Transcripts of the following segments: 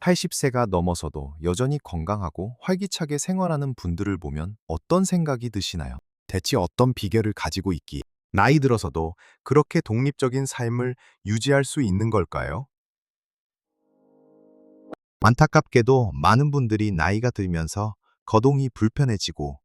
80세가 넘어서도 여전히 건강하고 활기차게 생활하는 분들을 보면 어떤 생각이 드시나요? 대체 어떤 비결을 가지고 있기에 나이 들어서도 그렇게 독립적인 삶을 유지할 수 있는 걸까요? 안타깝게도 많은 분들이 나이가 들면서 거동이 불편해지고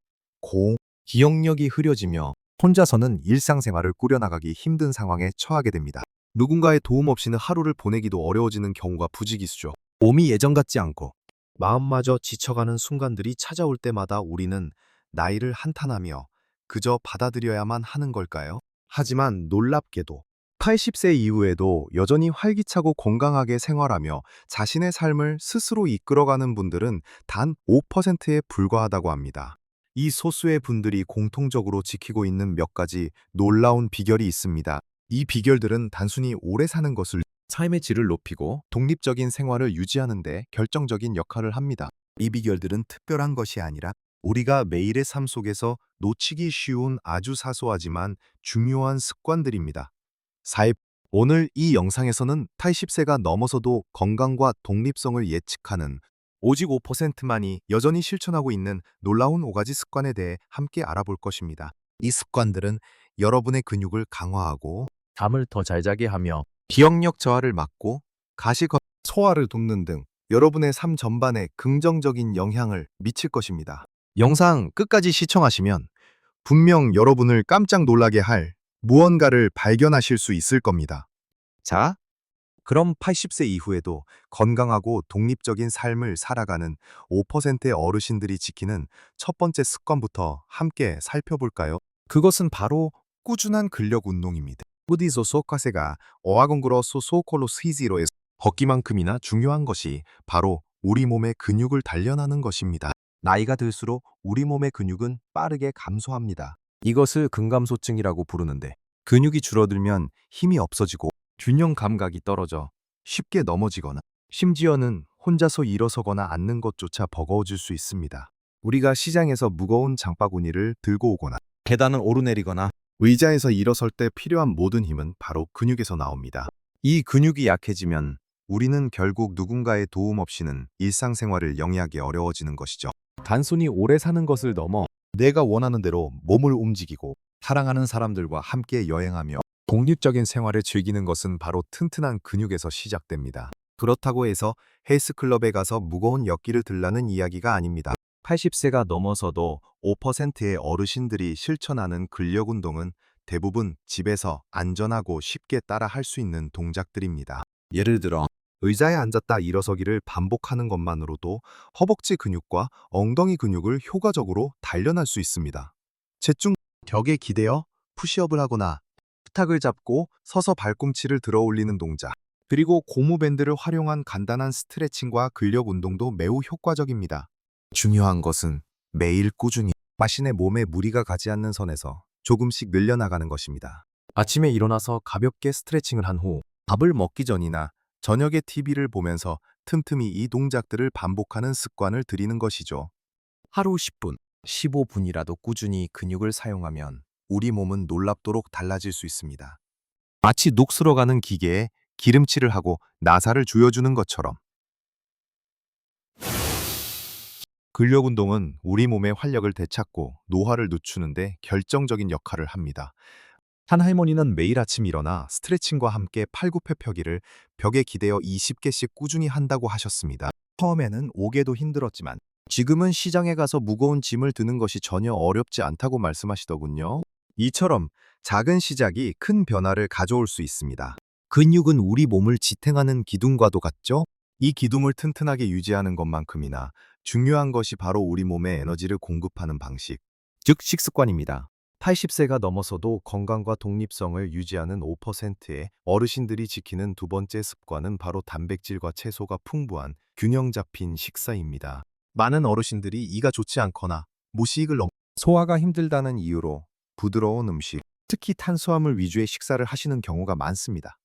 기억력이 흐려지며 혼자서는 일상생활을 꾸려나가기 힘든 상황에 처하게 됩니다. 누군가의 도움 없이는 하루를 보내기도 어려워지는 경우가 부지기수죠. 몸이 예전 같지 않고 마음마저 지쳐가는 순간들이 찾아올 때마다 우리는 나이를 한탄하며 그저 받아들여야만 하는 걸까요? 하지만 놀랍게도 80세 이후에도 여전히 활기차고 건강하게 생활하며 자신의 삶을 스스로 이끌어가는 분들은 단 5%에 불과하다고 합니다. 이 소수의 분들이 공통적으로 지키고 있는 몇 가지 놀라운 비결이 있습니다. 이 비결들은 단순히 오래 사는 것을 삶의 질을 높이고 독립적인 생활을 유지하는 데 결정적인 역할을 합니다. 이 비결들은 특별한 것이 아니라 우리가 매일의 삶 속에서 놓치기 쉬운 아주 사소하지만 중요한 습관들입니다. 4입 오늘 이 영상에서는 80세가 넘어서도 건강과 독립성을 예측하는 오직 5%만이 여전히 실천하고 있는 놀라운 5가지 습관에 대해 함께 알아볼 것입니다. 이 습관들은 여러분의 근육을 강화하고 잠을 더 잘 자게 하며 기억력 저하를 막고 소화를 돕는 등 여러분의 삶 전반에 긍정적인 영향을 미칠 것입니다. 영상 끝까지 시청하시면 분명 여러분을 깜짝 놀라게 할 무언가를 발견하실 수 있을 겁니다. 자, 그럼 80세 이후에도 건강하고 독립적인 삶을 살아가는 5%의 어르신들이 지키는 첫 번째 습관부터 함께 살펴볼까요? 그것은 바로 꾸준한 근력 운동입니다. 부디소 소카세가 어아공그로 소소콜로 스히지로에서 걷기만큼이나 중요한 것이 바로 우리 몸의 근육을 단련하는 것입니다. 나이가 들수록 우리 몸의 근육은 빠르게 감소합니다. 이것을 근감소증이라고 부르는데 근육이 줄어들면 힘이 없어지고 균형 감각이 떨어져 쉽게 넘어지거나 심지어는 혼자서 일어서거나 앉는 것조차 버거워질 수 있습니다. 우리가 시장에서 무거운 장바구니를 들고 오거나 계단을 오르내리거나 의자에서 일어설 때 필요한 모든 힘은 바로 근육에서 나옵니다. 이 근육이 약해지면 우리는 결국 누군가의 도움 없이는 일상생활을 영위하기 어려워지는 것이죠. 단순히 오래 사는 것을 넘어 내가 원하는 대로 몸을 움직이고 사랑하는 사람들과 함께 여행하며 독립적인 생활을 즐기는 것은 바로 튼튼한 근육에서 시작됩니다. 그렇다고 해서 헬스클럽에 가서 무거운 역기를 들라는 이야기가 아닙니다. 80세가 넘어서도 5%의 어르신들이 실천하는 근력 운동은 대부분 집에서 안전하고 쉽게 따라 할 수 있는 동작들입니다. 예를 들어 의자에 앉았다 일어서기를 반복하는 것만으로도 허벅지 근육과 엉덩이 근육을 효과적으로 단련할 수 있습니다. 체중 벽에 기대어 푸시업을 하거나 탁을 잡고 서서 발꿈치를 들어 올리는 동작, 그리고 고무밴드를 활용한 간단한 스트레칭과 근력 운동도 매우 효과적입니다. 중요한 것은 매일 꾸준히 자신의 몸에 무리가 가지 않는 선에서 조금씩 늘려나가는 것입니다. 아침에 일어나서 가볍게 스트레칭을 한 후 밥을 먹기 전이나 저녁에 TV를 보면서 틈틈이 이 동작들을 반복하는 습관을 들이는 것이죠. 하루 10분, 15분이라도 꾸준히 근육을 사용하면 우리 몸은 놀랍도록 달라질 수 있습니다. 마치 녹슬어가는 기계에 기름칠을 하고 나사를 조여주는 것처럼. 근력 운동은 우리 몸의 활력을 되찾고 노화를 늦추는데 결정적인 역할을 합니다. 한 할머니는 매일 아침 일어나 스트레칭과 함께 팔굽혀펴기를 벽에 기대어 20개씩 꾸준히 한다고 하셨습니다. 처음에는 오게도 힘들었지만 지금은 시장에 가서 무거운 짐을 드는 것이 전혀 어렵지 않다고 말씀하시더군요. 이처럼 작은 시작이 큰 변화를 가져올 수 있습니다. 근육은 우리 몸을 지탱하는 기둥과도 같죠? 이 기둥을 튼튼하게 유지하는 것만큼이나 중요한 것이 바로 우리 몸에 에너지를 공급하는 방식, 즉 식습관입니다. 80세가 넘어서도 건강과 독립성을 유지하는 5%의 어르신들이 지키는 두 번째 습관은 바로 단백질과 채소가 풍부한 균형 잡힌 식사입니다. 많은 어르신들이 이가 좋지 않거나 모시익을 소화가 힘들다는 이유로 부드러운 음식, 특히 탄수화물 위주의 식사를 하시는 경우가 많습니다.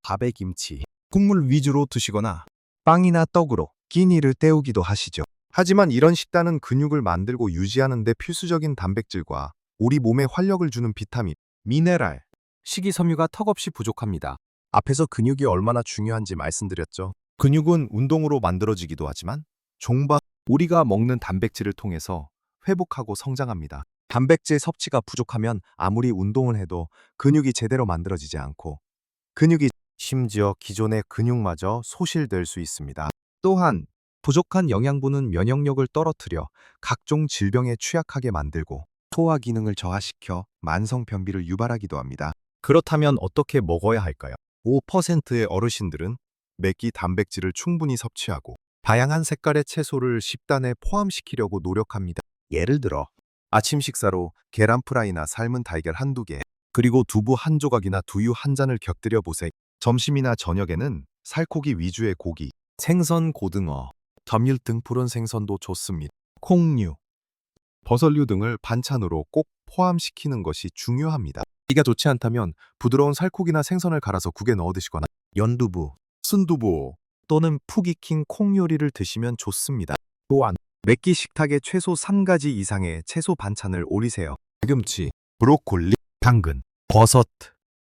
밥에 김치, 국물 위주로 드시거나 빵이나 떡으로 끼니를 때우기도 하시죠. 하지만 이런 식단은 근육을 만들고 유지하는 데 필수적인 단백질과 우리 몸에 활력을 주는 비타민, 미네랄, 식이섬유가 턱없이 부족합니다. 앞에서 근육이 얼마나 중요한지 말씀드렸죠. 근육은 운동으로 만들어지기도 하지만 종밥 우리가 먹는 단백질을 통해서 회복하고 성장합니다. 단백질 섭취가 부족하면 아무리 운동을 해도 근육이 제대로 만들어지지 않고 근육이 심지어 기존의 근육마저 소실될 수 있습니다. 또한 부족한 영양분은 면역력을 떨어뜨려 각종 질병에 취약하게 만들고 소화 기능을 저하시켜 만성 변비를 유발하기도 합니다. 그렇다면 어떻게 먹어야 할까요? 5%의 어르신들은 매끼 단백질을 충분히 섭취하고 다양한 색깔의 채소를 식단에 포함시키려고 노력합니다. 예를 들어 아침 식사로 계란 프라이나 삶은 달걀 한두 개, 그리고 두부 한 조각이나 두유 한 잔을 곁들여 보세요. 점심이나 저녁에는 살코기 위주의 고기, 생선, 고등어, 점유 등 푸른 생선도 좋습니다. 콩류, 버섯류 등을 반찬으로 꼭 포함시키는 것이 중요합니다. 이가 좋지 않다면 부드러운 살코기나 생선을 갈아서 국에 넣어 드시거나 연두부, 순두부 또는 푹 익힌 콩 요리를 드시면 좋습니다. 또한 매끼 식탁에 최소 3가지 이상의 채소 반찬을 올리세요. 시금치, 브로콜리, 당근, 버섯,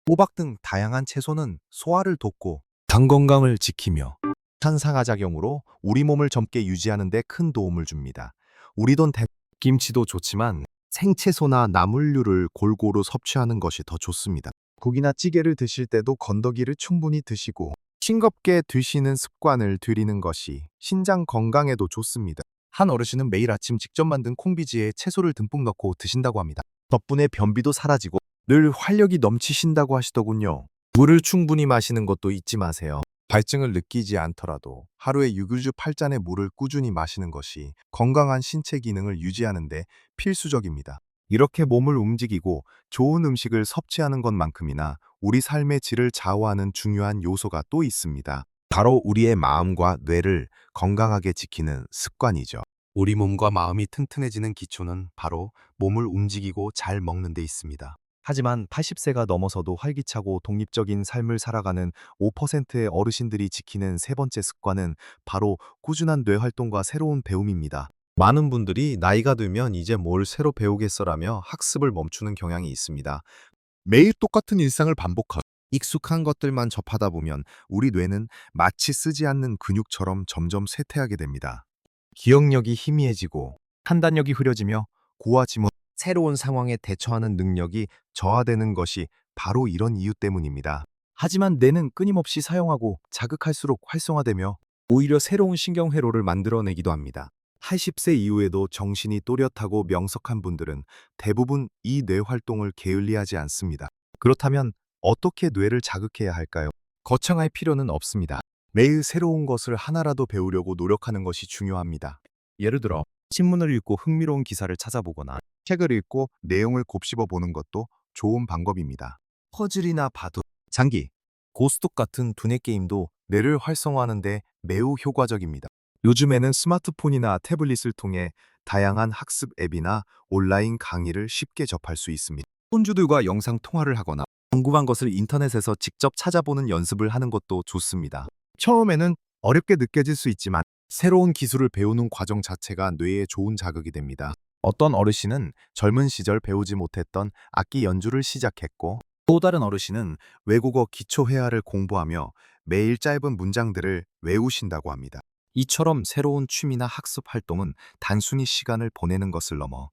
호박 등 다양한 채소는 소화를 돕고 당 건강을 지키며 산상하작용으로 우리 몸을 젊게 유지하는 데 큰 도움을 줍니다. 우리돈 김치도 좋지만 생채소나 나물류를 골고루 섭취하는 것이 더 좋습니다. 국이나 찌개를 드실 때도 건더기를 충분히 드시고 싱겁게 드시는 습관을 들이는 것이 신장 건강에도 좋습니다. 한 어르신은 매일 아침 직접 만든 콩비지에 채소를 듬뿍 넣고 드신다고 합니다. 덕분에 변비도 사라지고 늘 활력이 넘치신다고 하시더군요. 물을 충분히 마시는 것도 잊지 마세요. 발증을 느끼지 않더라도 하루에 6일주 8잔의 물을 꾸준히 마시는 것이 건강한 신체 기능을 유지하는 데 필수적입니다. 이렇게 몸을 움직이고 좋은 음식을 섭취하는 것만큼이나 우리 삶의 질을 좌우하는 중요한 요소가 또 있습니다. 바로 우리의 마음과 뇌를 건강하게 지키는 습관이죠. 우리 몸과 마음이 튼튼해지는 기초는 바로 몸을 움직이고 잘 먹는 데 있습니다. 하지만 80세가 넘어서도 활기차고 독립적인 삶을 살아가는 5%의 어르신들이 지키는 세 번째 습관은 바로 꾸준한 뇌 활동과 새로운 배움입니다. 많은 분들이 나이가 들면 이제 뭘 새로 배우겠어라며 학습을 멈추는 경향이 있습니다. 매일 똑같은 일상을 반복하고 익숙한 것들만 접하다 보면 우리 뇌는 마치 쓰지 않는 근육처럼 점점 쇠퇴하게 됩니다. 기억력이 희미해지고 판단력이 흐려지며 고화지문 새로운 상황에 대처하는 능력이 저하되는 것이 바로 이런 이유 때문입니다. 하지만 뇌는 끊임없이 사용하고 자극할수록 활성화되며 오히려 새로운 신경회로를 만들어내기도 합니다. 80세 이후에도 정신이 또렷하고 명석한 분들은 대부분 이 뇌 활동을 게을리하지 않습니다. 그렇다면 어떻게 뇌를 자극해야 할까요? 거창할 필요는 없습니다. 매일 새로운 것을 하나라도 배우려고 노력하는 것이 중요합니다. 예를 들어 신문을 읽고 흥미로운 기사를 찾아보거나 책을 읽고 내용을 곱씹어 보는 것도 좋은 방법입니다. 퍼즐이나 바둑, 장기, 고스톱 같은 두뇌 게임도 뇌를 활성화하는 데 매우 효과적입니다. 요즘에는 스마트폰이나 태블릿을 통해 다양한 학습 앱이나 온라인 강의를 쉽게 접할 수 있습니다. 손주들과 영상 통화를 하거나 궁금한 것을 인터넷에서 직접 찾아보는 연습을 하는 것도 좋습니다. 처음에는 어렵게 느껴질 수 있지만 새로운 기술을 배우는 과정 자체가 뇌에 좋은 자극이 됩니다. 어떤 어르신은 젊은 시절 배우지 못했던 악기 연주를 시작했고 또 다른 어르신은 외국어 기초 회화를 공부하며 매일 짧은 문장들을 외우신다고 합니다. 이처럼 새로운 취미나 학습 활동은 단순히 시간을 보내는 것을 넘어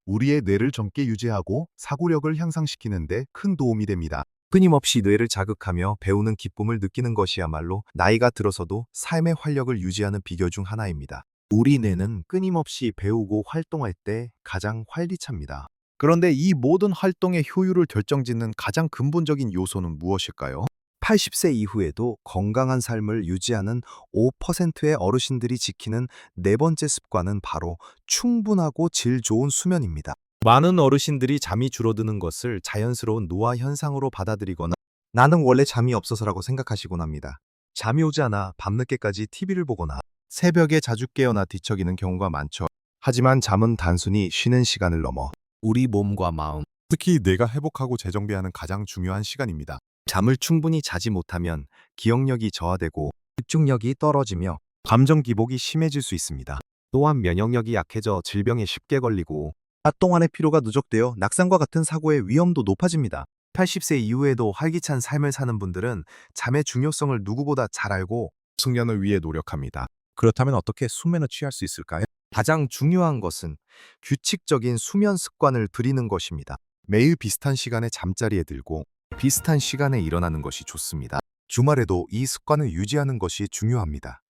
우리의 뇌를 젊게 유지하고 사고력을 향상시키는 데 큰 도움이 됩니다. 끊임없이 뇌를 자극하며 배우는 기쁨을 느끼는 것이야말로 나이가 들어서도 삶의 활력을 유지하는 비결 중 하나입니다. 우리 뇌는 끊임없이 배우고 활동할 때 가장 활기찹니다. 그런데 이 모든 활동의 효율을 결정짓는 가장 근본적인 요소는 무엇일까요? 80세 이후에도 건강한 삶을 유지하는 5%의 어르신들이 지키는 네 번째 습관은 바로 충분하고 질 좋은 수면입니다. 많은 어르신들이 잠이 줄어드는 것을 자연스러운 노화 현상으로 받아들이거나 나는 원래 잠이 없어서라고 생각하시곤 합니다. 잠이 오지 않아 밤늦게까지 TV를 보거나 새벽에 자주 깨어나 뒤척이는 경우가 많죠. 하지만 잠은 단순히 쉬는 시간을 넘어 우리 몸과 마음, 특히 뇌가 회복하고 재정비하는 가장 중요한 시간입니다. 잠을 충분히 자지 못하면 기억력이 저하되고 집중력이 떨어지며 감정 기복이 심해질 수 있습니다. 또한 면역력이 약해져 질병에 쉽게 걸리고 낮 동안의 피로가 누적되어 낙상과 같은 사고의 위험도 높아집니다. 80세 이후에도 활기찬 삶을 사는 분들은 잠의 중요성을 누구보다 잘 알고 숙면을 위해 노력합니다. 그렇다면 어떻게 수면을 취할 수 있을까요? 가장 중요한 것은 규칙적인 수면 습관을 들이는 것입니다. 매일 비슷한 시간에 잠자리에 들고 비슷한 시간에 일어나는 것이 좋습니다. 주말에도 이 습관을 유지하는 것이 중요합니다.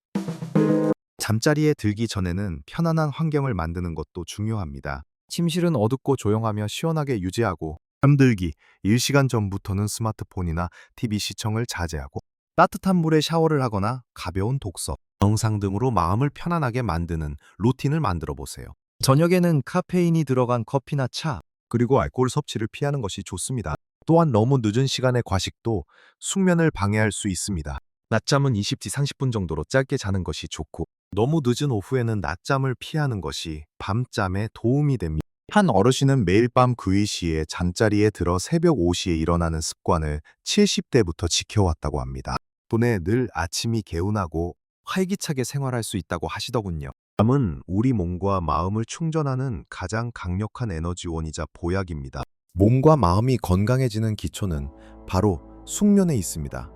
잠자리에 들기 전에는 편안한 환경을 만드는 것도 중요합니다. 침실은 어둡고 조용하며 시원하게 유지하고 잠들기 1시간 전부터는 스마트폰이나 TV 시청을 자제하고 따뜻한 물에 샤워를 하거나 가벼운 독서, 영상 등으로 마음을 편안하게 만드는 루틴을 만들어 보세요. 저녁에는 카페인이 들어간 커피나 차, 그리고 알코올 섭취를 피하는 것이 좋습니다. 또한 너무 늦은 시간의 과식도 숙면을 방해할 수 있습니다. 낮잠은 20至 30분 정도로 짧게 자는 것이 좋고 너무 늦은 오후에는 낮잠을 피하는 것이 밤잠에 도움이 됩니다. 한 어르신은 매일 밤 9시에 잠자리에 들어 새벽 5시에 일어나는 습관을 70대부터 지켜왔다고 합니다. 덕분에 늘 아침이 개운하고 활기차게 생활할 수 있다고 하시더군요. 잠은 우리 몸과 마음을 충전하는 가장 강력한 에너지원이자 보약입니다. 몸과 마음이 건강해지는 기초는 바로 숙면에 있습니다.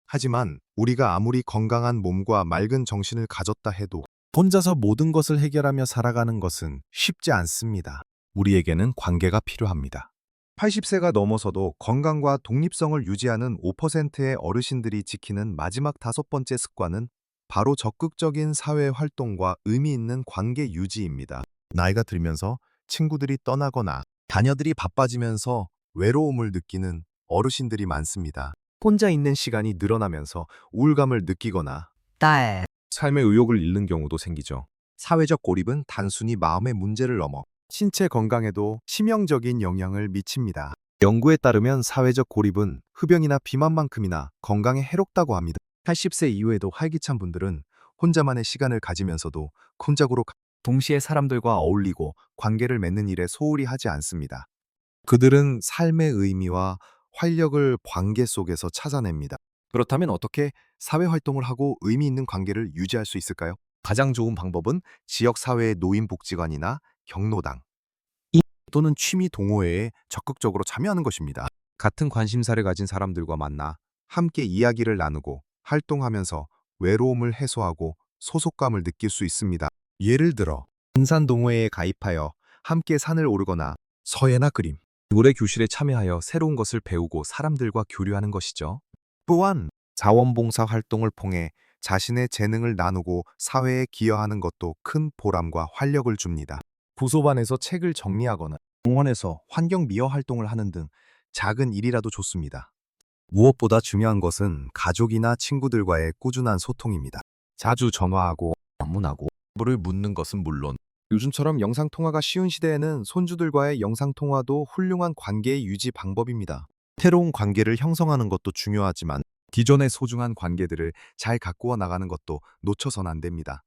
하지만 우리가 아무리 건강한 몸과 맑은 정신을 가졌다 해도 혼자서 모든 것을 해결하며 살아가는 것은 쉽지 않습니다. 우리에게는 관계가 필요합니다. 80세가 넘어서도 건강과 독립성을 유지하는 5%의 어르신들이 지키는 마지막 5번째 습관은 바로 적극적인 사회 활동과 의미 있는 관계 유지입니다. 나이가 들면서 친구들이 떠나거나 자녀들이 바빠지면서 외로움을 느끼는 어르신들이 많습니다. 혼자 있는 시간이 늘어나면서 우울감을 느끼거나 삶의 의욕을 잃는 경우도 생기죠. 사회적 고립은 단순히 마음의 문제를 넘어 신체 건강에도 치명적인 영향을 미칩니다. 연구에 따르면 사회적 고립은 흡연이나 비만만큼이나 건강에 해롭다고 합니다. 80세 이후에도 활기찬 분들은 혼자만의 시간을 가지면서도 콘작으로 동시에 사람들과 어울리고 관계를 맺는 일에 소홀히 하지 않습니다. 그들은 삶의 의미와 활력을 관계 속에서 찾아냅니다. 그렇다면 어떻게 사회활동을 하고 의미 있는 관계를 유지할 수 있을까요? 가장 좋은 방법은 지역사회의 노인복지관이나 경로당 또는 취미 동호회에 적극적으로 참여하는 것입니다. 같은 관심사를 가진 사람들과 만나 함께 이야기를 나누고 활동하면서 외로움을 해소하고 소속감을 느낄 수 있습니다. 예를 들어 등산 동호회에 가입하여 함께 산을 오르거나 서예나 그림, 노래 교실에 참여하여 새로운 것을 배우고 사람들과 교류하는 것이죠. 또한 자원봉사 활동을 통해 자신의 재능을 나누고 사회에 기여하는 것도 큰 보람과 활력을 줍니다. 도서관에서 책을 정리하거나 공원에서 환경 미화 활동을 하는 등 작은 일이라도 좋습니다. 무엇보다 중요한 것은 가족이나 친구들과의 꾸준한 소통입니다. 자주 전화하고 방문하고 안부를 묻는 것은 물론 요즘처럼 영상통화가 쉬운 시대에는 손주들과의 영상통화도 훌륭한 관계의 유지 방법입니다. 새로운 관계를 형성하는 것도 중요하지만 기존의 소중한 관계들을 잘 가꾸어 나가는 것도 놓쳐선 안 됩니다.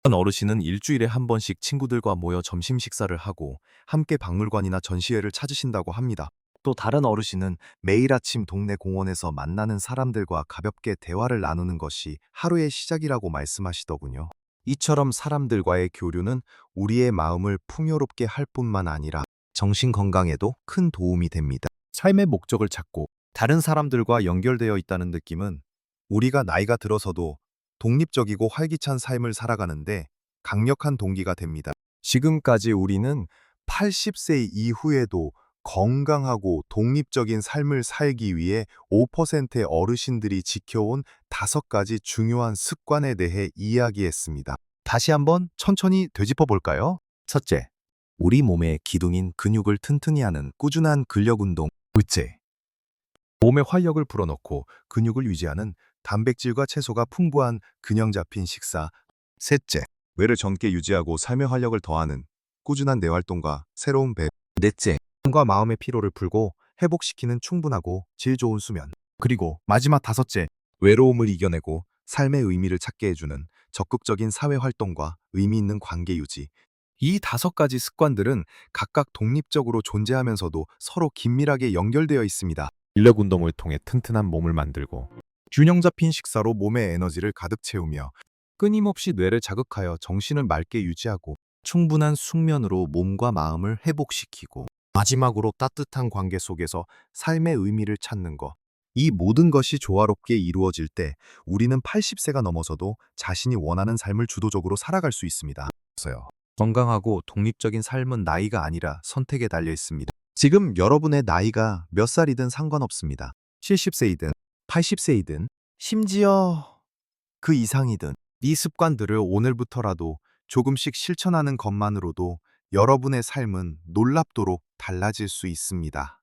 어떤 어르신은 일주일에 한 번씩 친구들과 모여 점심 식사를 하고 함께 박물관이나 전시회를 찾으신다고 합니다. 또 다른 어르신은 매일 아침 동네 공원에서 만나는 사람들과 가볍게 대화를 나누는 것이 하루의 시작이라고 말씀하시더군요. 이처럼 사람들과의 교류는 우리의 마음을 풍요롭게 할 뿐만 아니라 정신 건강에도 큰 도움이 됩니다. 삶의 목적을 찾고 다른 사람들과 연결되어 있다는 느낌은 우리가 나이가 들어서도 독립적이고 활기찬 삶을 살아가는데 강력한 동기가 됩니다. 지금까지 우리는 80세 이후에도 건강하고 독립적인 삶을 살기 위해 5%의 어르신들이 지켜온 5가지 중요한 습관에 대해 이야기했습니다. 다시 한번 천천히 되짚어 볼까요? 첫째, 우리 몸의 기둥인 근육을 튼튼히 하는 꾸준한 근력 운동. 둘째, 몸에 활력을 불어넣고 근육을 유지하는 단백질과 채소가 풍부한 균형 잡힌 식사. 셋째, 뇌를 젊게 유지하고 삶의 활력을 더하는 꾸준한 뇌활동과 새로운 배움. 넷째, 몸과 마음의 피로를 풀고 회복시키는 충분하고 질 좋은 수면. 그리고 마지막 5째, 외로움을 이겨내고 삶의 의미를 찾게 해주는 적극적인 사회 활동과 의미 있는 관계 유지. 이 5가지 습관들은 각각 독립적으로 존재하면서도 서로 긴밀하게 연결되어 있습니다. 근력 운동을 통해 튼튼한 몸을 만들고 균형 잡힌 식사로 몸의 에너지를 가득 채우며 끊임없이 뇌를 자극하여 정신을 맑게 유지하고 충분한 숙면으로 몸과 마음을 회복시키고 마지막으로 따뜻한 관계 속에서 삶의 의미를 찾는 것. 이 모든 것이 조화롭게 이루어질 때 우리는 80세가 넘어서도 자신이 원하는 삶을 주도적으로 살아갈 수 있습니다. 건강하고 독립적인 삶은 나이가 아니라 선택에 달려 있습니다. 지금 여러분의 나이가 몇 살이든 상관없습니다. 70세이든 80세이든 심지어 그 이상이든 이 습관들을 오늘부터라도 조금씩 실천하는 것만으로도 여러분의 삶은 놀랍도록 달라질 수 있습니다.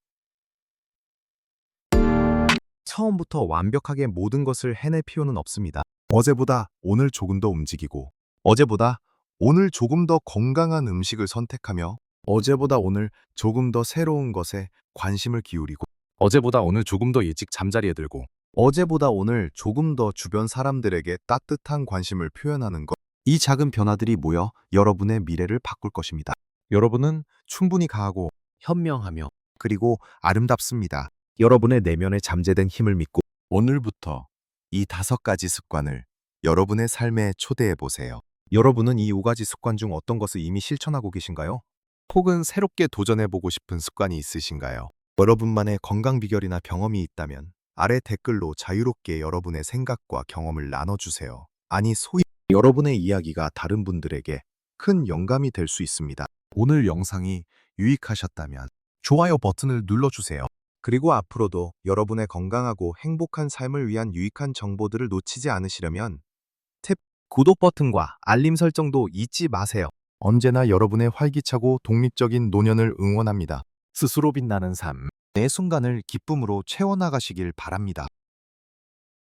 처음부터 완벽하게 모든 것을 해낼 필요는 없습니다. 어제보다 오늘 조금 더 움직이고, 어제보다 오늘 조금 더 건강한 음식을 선택하며, 어제보다 오늘 조금 더 새로운 것에 관심을 기울이고, 어제보다 오늘 조금 더 일찍 잠자리에 들고, 어제보다 오늘 조금 더 주변 사람들에게 따뜻한 관심을 표현하는 것. 이 작은 변화들이 모여 여러분의 미래를 바꿀 것입니다. 여러분은 충분히 강하고 현명하며 그리고 아름답습니다. 여러분의 내면에 잠재된 힘을 믿고 오늘부터 이 5가지 습관을 여러분의 삶에 초대해 보세요. 여러분은 이 5가지 습관 중 어떤 것을 이미 실천하고 계신가요? 혹은 새롭게 도전해 보고 싶은 습관이 있으신가요? 여러분만의 건강 비결이나 경험이 있다면 아래 댓글로 자유롭게 여러분의 생각과 경험을 나눠주세요. 아니, 소위 여러분의 이야기가 다른 분들에게 큰 영감이 될 수 있습니다. 오늘 영상이 유익하셨다면 좋아요 버튼을 눌러주세요. 그리고 앞으로도 여러분의 건강하고 행복한 삶을 위한 유익한 정보들을 놓치지 않으시려면 구독 버튼과 알림 설정도 잊지 마세요. 언제나 여러분의 활기차고 독립적인 노년을 응원합니다. 스스로 빛나는 삶, 내 순간을 기쁨으로 채워나가시길 바랍니다.